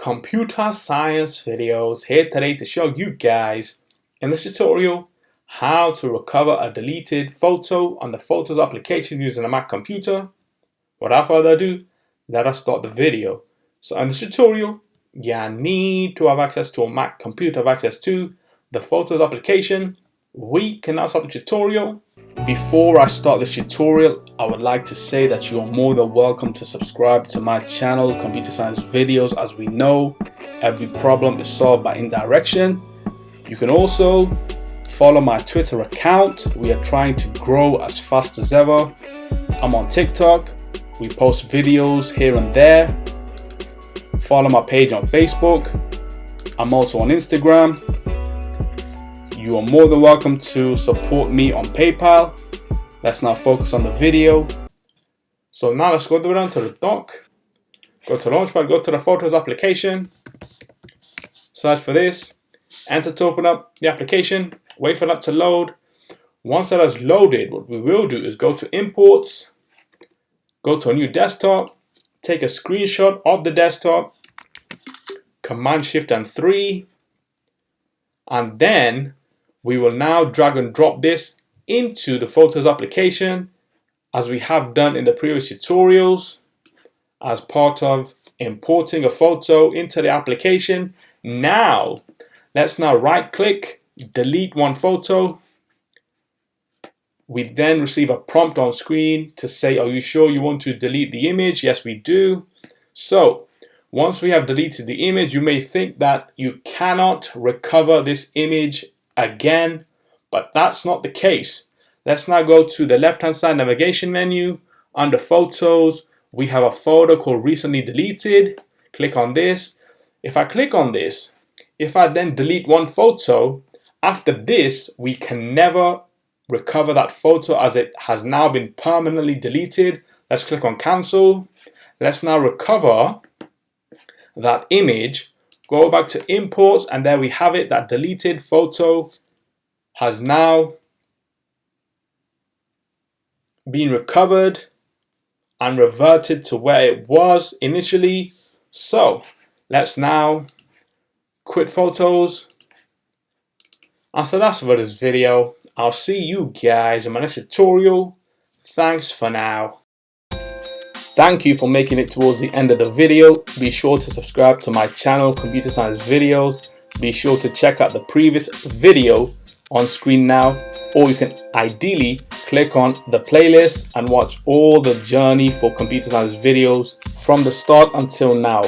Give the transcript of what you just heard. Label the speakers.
Speaker 1: Computer science videos here today to show you guys in this tutorial how to recover a deleted photo on the Photos application using a Mac computer. Without further ado, let us start the video. So in this tutorial, you need to have access to a Mac computer, have access to the Photos application. We can now start the tutorial. Before I start this tutorial, I would like to say that you are more than welcome to subscribe to my channel, Computer Science Videos. As we know, every problem is solved by indirection. You can also follow my Twitter account. We are trying to grow as fast as ever. I'm on TikTok. We post videos here and there. Follow my page on Facebook. I'm also on Instagram. You are more than welcome to support me on PayPal. Let's now focus on the video. So now let's go down to the dock. Go to Launchpad, go to the Photos application. Search for this. Enter to open up the application. Wait for that to load. Once that has loaded, what we will do is go to Imports. Go to a new desktop. Take a screenshot of the desktop. Command Shift and 3. And then we will now drag and drop this into the Photos application as we have done in the previous tutorials as part of importing a photo into the application. Now, let's now right click, delete one photo. We then receive a prompt on screen to say, are you sure you want to delete the image? Yes, we do. So once we have deleted the image, you may think that you cannot recover this image again, but that's not the case. Let's now go to the left-hand side navigation menu. Under Photos, we have a folder called Recently Deleted. Click on this. If I click on this, if I then delete one photo, after this, we can never recover that photo as it has now been permanently deleted. Let's click on Cancel. Let's now recover that image. Go back to Imports, and there we have it. That deleted photo has now been recovered and reverted to where it was initially. So let's now quit Photos. And so that's for this video. I'll see you guys in my next tutorial. Thanks for now. Thank you for making it towards the end of the video. Be sure to subscribe to my channel, Computer Science Videos. Be sure to check out the previous video on screen now, or you can ideally click on the playlist and watch all the journey for Computer Science Videos from the start until now.